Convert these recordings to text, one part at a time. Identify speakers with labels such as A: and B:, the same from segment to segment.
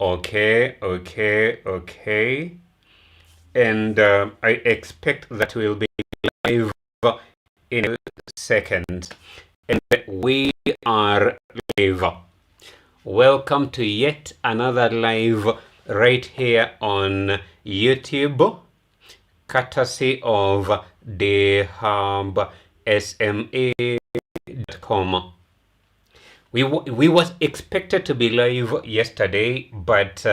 A: Okay. And I expect that we'll be live in a second. And we are live. Welcome to yet another live right here on YouTube, courtesy of DhubSME.com. We was expected to be live yesterday, but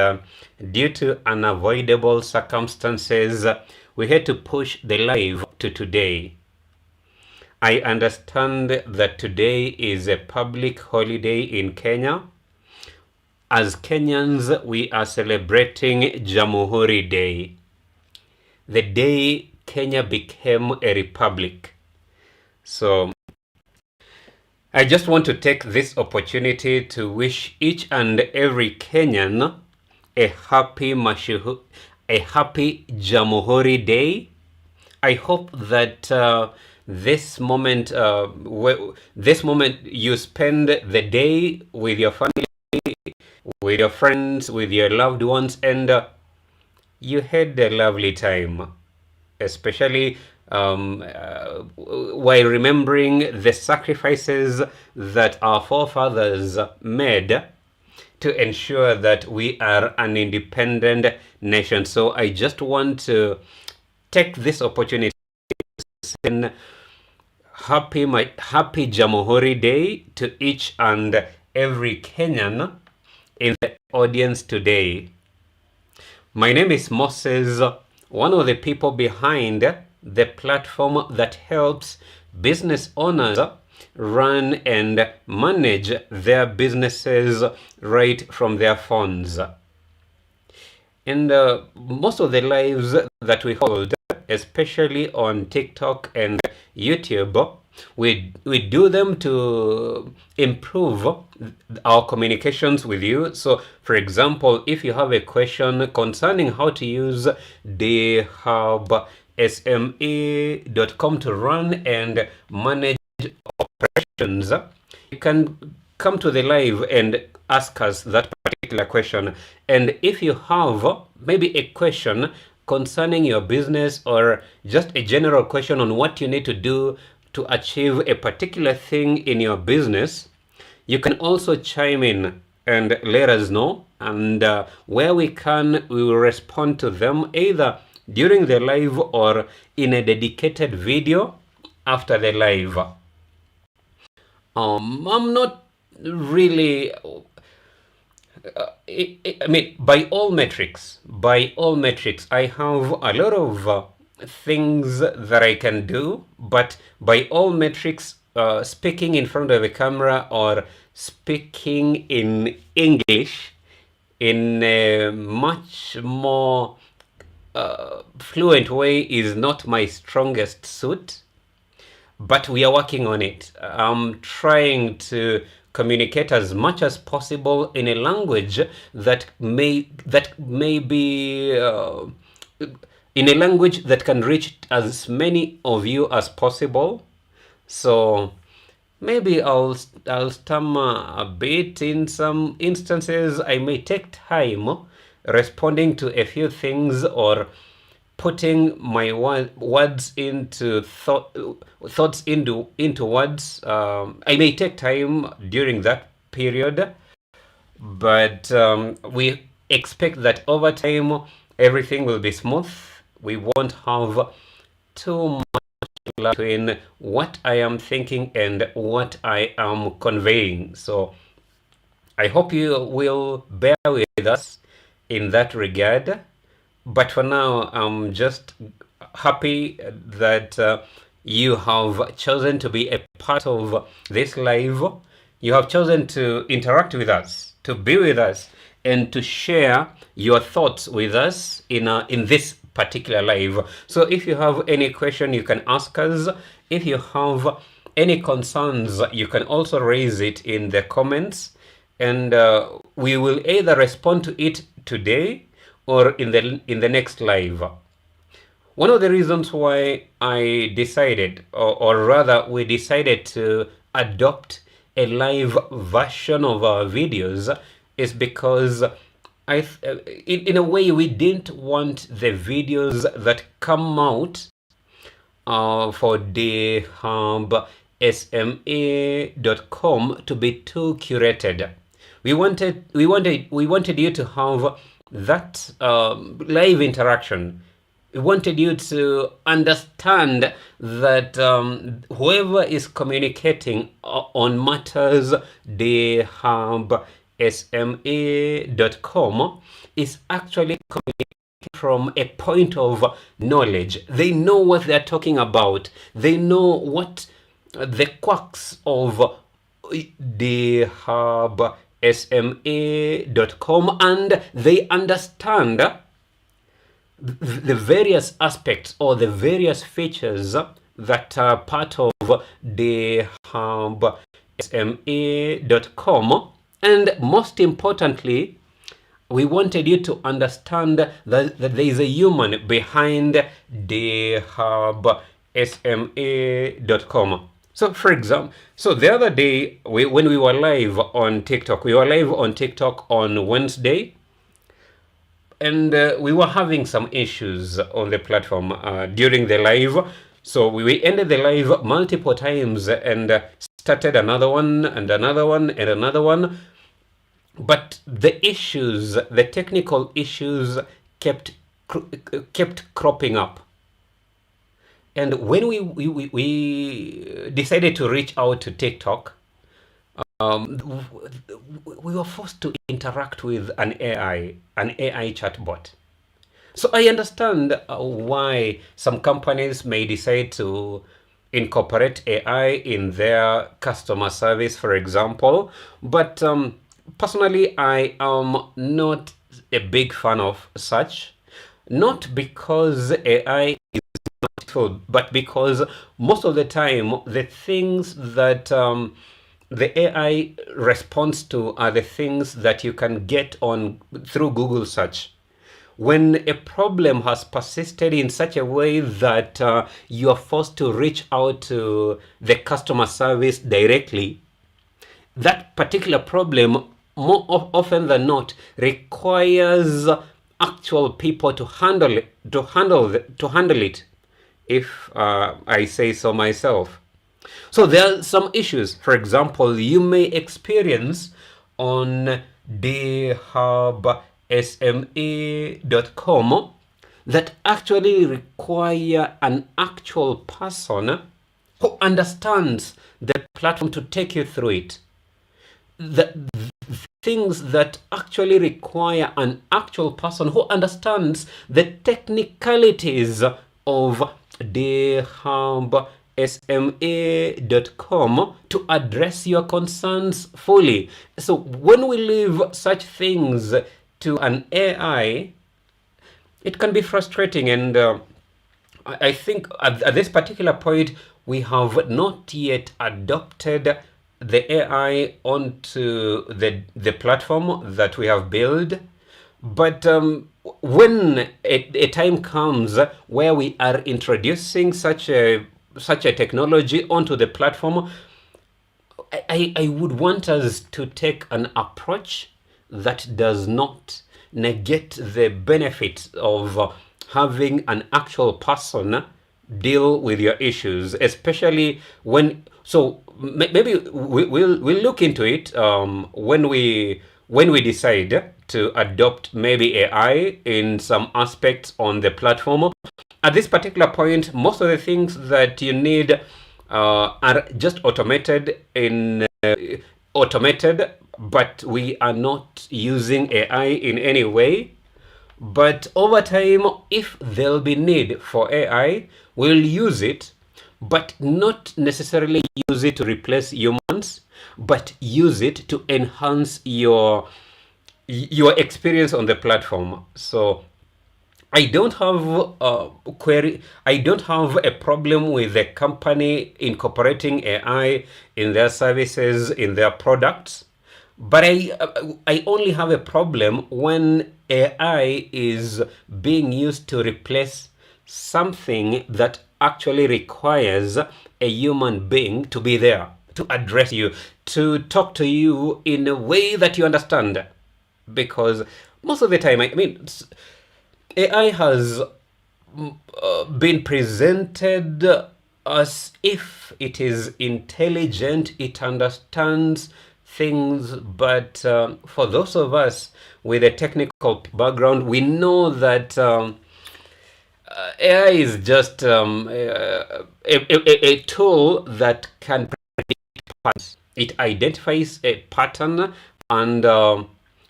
A: due to unavoidable circumstances, we had to push the live to today. I understand that today is a public holiday in Kenya. As Kenyans, we are celebrating Jamhuri Day, the day Kenya became a republic. So I just want to take this opportunity to wish each and every Kenyan a happy Jamhuri Day. I hope that this moment you spend the day with your family, with your friends, with your loved ones, and you had a lovely time, especially while remembering the sacrifices that our forefathers made to ensure that we are an independent nation. So I just want to take this opportunity to send happy Jamhuri Day to each and every Kenyan in the audience today. My name is Moses, one of the people behind the platform that helps business owners run and manage their businesses right from their phones. And most of the lives that we hold, especially on TikTok and YouTube, we do them to improve our communications with you. So, for example, if you have a question concerning how to use the DhubSME.com to run and manage operations, you can come to the live and ask us that particular question. And if you have maybe a question concerning your business or just a general question on what you need to do to achieve a particular thing in your business, you can also chime in and let us know. And where we can, we will respond to them either during the live or in a dedicated video after the live. I'm not really, I mean, by all metrics, I have a lot of things that I can do, but by all metrics, speaking in front of a camera or speaking in English in a much more fluent way is not my strongest suit, but we are working on it. I'm trying to communicate as much as possible in a language that may be in a language that can reach as many of you as possible. So maybe I'll stammer a bit in some instances. I may take time responding to a few things or putting my words into thoughts into words. I may take time during that period, but we expect that over time everything will be smooth. We won't have too much between what I am thinking and what I am conveying. So I hope you will bear with us in that regard. But for now, I'm just happy that you have chosen to be a part of this live. You have chosen to interact with us, to be with us, and to share your thoughts with us in this particular live. So if you have any question, you can ask us. If you have any concerns, you can also raise it in the comments, and we will either respond to it today or in the next live. One of the reasons why I decided, or rather we decided to adopt a live version of our videos is because in a way, we didn't want the videos that come out for the DhubSME.com to be too curated. We wanted you to have that live interaction. We wanted you to understand that whoever is communicating on matters DhubSME.com is actually communicating from a point of knowledge. They know what they're talking about. They know what the quirks of the DhubSME.com, and they understand the various aspects or the various features that are part of the DhubSME.com. And most importantly, we wanted you to understand that there is a human behind the DhubSME.com. So, for example, the other day when we were live on TikTok, on Wednesday, and we were having some issues on the platform during the live. So we ended the live multiple times and started another one and another one and another one. But the technical issues kept cropping up. And when we decided to reach out to TikTok, we were forced to interact with an AI chatbot. So I understand why some companies may decide to incorporate AI in their customer service, for example. But personally, I am not a big fan of such. Not because AI is not useful, but because most of the time, the things that the AI responds to are the things that you can get on through Google search. When a problem has persisted in such a way that you are forced to reach out to the customer service directly, that particular problem, more often than not, requires actual people to handle it, if I say so myself. So there are some issues. For example, you may experience on the DhubSME.com that actually require an actual person who understands the platform to take you through it. The things that actually require an actual person who understands the technicalities of the DhubSME.com to address your concerns fully. So when we leave such things to an AI, it can be frustrating. And I think at this particular point, we have not yet adopted the AI onto the platform that we have built. But when a time comes where we are introducing such a technology onto the platform, I would want us to take an approach that does not negate the benefit of having an actual person deal with your issues, especially when. So maybe we'll look into it when we decide to adopt maybe AI in some aspects on the platform. At this particular point, most of the things that you need are just automated, but we are not using AI in any way. But over time, if there'll be need for AI, we'll use it, but not necessarily use it to replace humans, but use it to enhance your experience on the platform. So I don't have a query. I don't have a problem with the company incorporating AI in their services, in their products. But I only have a problem when AI is being used to replace something that actually requires a human being to be there, to address you, to talk to you in a way that you understand. because most of the time, I mean, AI has been presented as if it is intelligent, it understands things, but for those of us with a technical background, we know that AI is just a tool that can predict patterns. It identifies a pattern and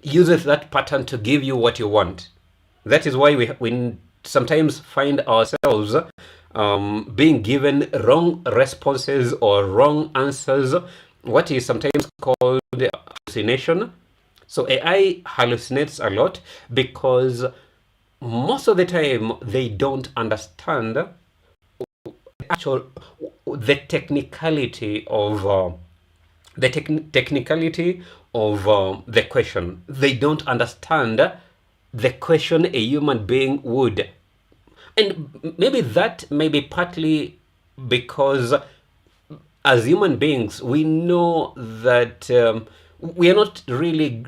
A: uses that pattern to give you what you want. That is why we sometimes find ourselves being given wrong responses or wrong answers, what is sometimes called hallucination. So AI hallucinates a lot because most of the time they don't understand actual the technicality of the question. They don't understand the question a human being would. And maybe that may be partly because as human beings, we know that we are not really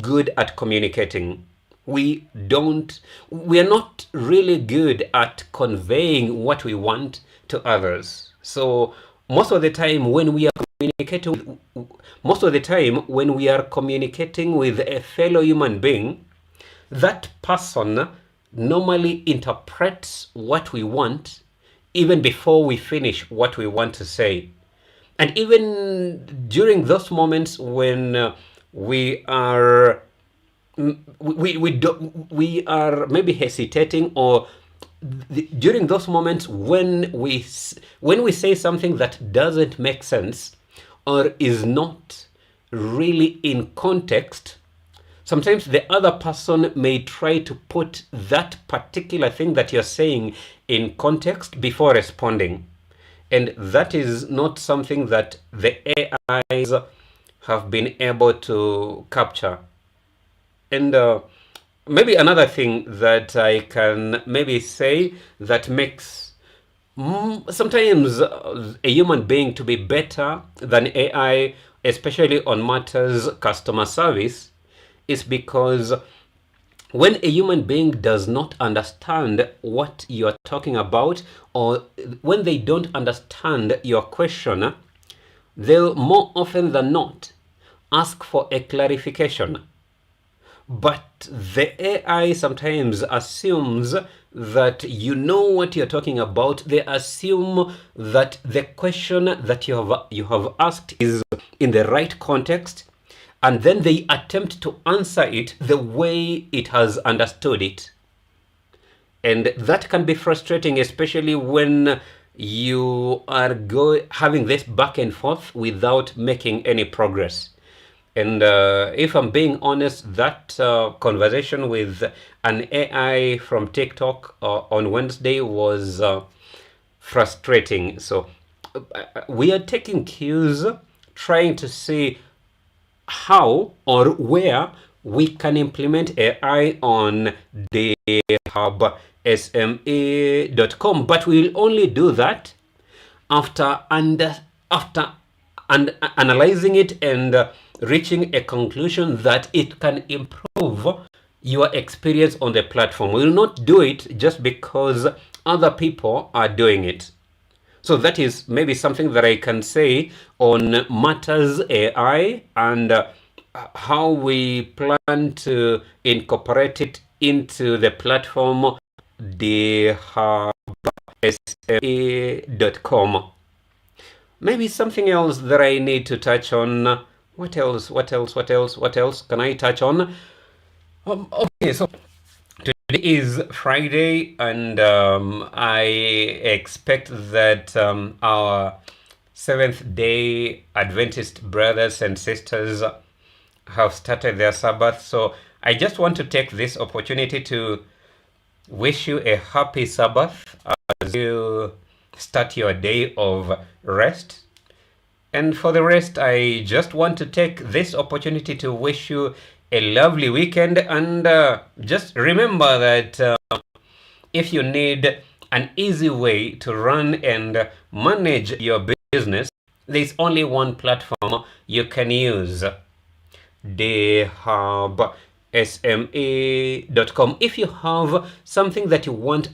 A: good at communicating. We are not really good at conveying what we want to others. So most of the time when we are communicating, most of the time when we are communicating with a fellow human being, that person normally interprets what we want even before we finish what we want to say. And even during those moments when we are we are maybe hesitating, or during those moments when we say something that doesn't make sense or is not really in context, sometimes the other person may try to put that particular thing that you're saying in context before responding. And that is not something that the AIs have been able to capture. And maybe another thing that I can maybe say that makes sometimes a human being to be better than AI, especially on matters customer service, is because when a human being does not understand what you're talking about, or when they don't understand your question, they'll more often than not ask for a clarification. But the AI sometimes assumes that you know what you're talking about. They assume that the question that you have asked is in the right context, and then they attempt to answer it the way it has understood it. And that can be frustrating, especially when you are having this back and forth without making any progress. And if I'm being honest, that conversation with an AI from TikTok on Wednesday was frustrating. So we are taking cues, trying to see how or where we can implement AI on the DhubSME.com, but we'll only do that after analyzing it and reaching a conclusion that it can improve your experience on the platform. We will not do it just because other people are doing it. So that is maybe something that I can say on matters AI and how we plan to incorporate it into the platform DhubSME.com. Maybe something else that I need to touch on. What else can I touch on? Okay, so today is Friday, and I expect that our Seventh-day Adventist brothers and sisters have started their Sabbath. So I just want to take this opportunity to wish you a happy Sabbath as you start your day of rest. And for the rest, I just want to take this opportunity to wish you a lovely weekend. And just remember that if you need an easy way to run and manage your business, there's only one platform you can use: wholesale.sme.com. If you have something that you want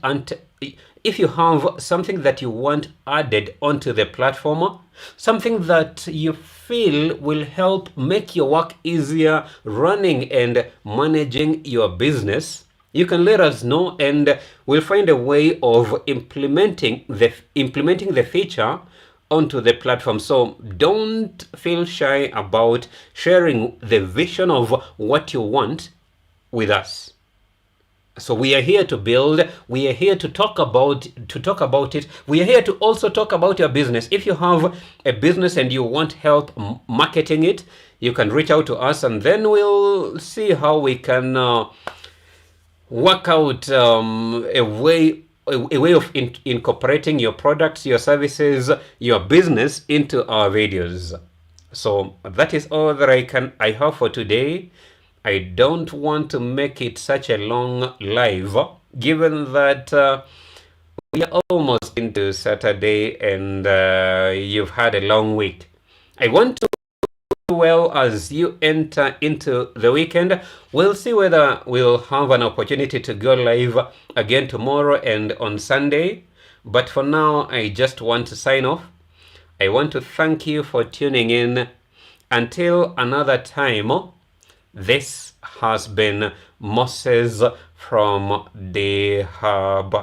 A: if you have something that you want added onto the platform, something that you feel will help make your work easier running and managing your business, you can let us know and we'll find a way of implementing the feature onto the platform. So don't feel shy about sharing the vision of what you want with us. So we are here to build, we are here to talk about it. We are here to also talk about your business. If you have a business and you want help marketing it, you can reach out to us and then we'll see how we can work out a way of incorporating your products, your services, your business into our videos. So that is all that I have for today. I don't want to make it such a long live, given that we are almost into Saturday and you've had a long week. I want to well as you enter into the weekend. We'll see whether we'll have an opportunity to go live again tomorrow and on Sunday. But for now, I just want to sign off. I want to thank you for tuning in. Until another time, this has been Moses from DhubSME.com.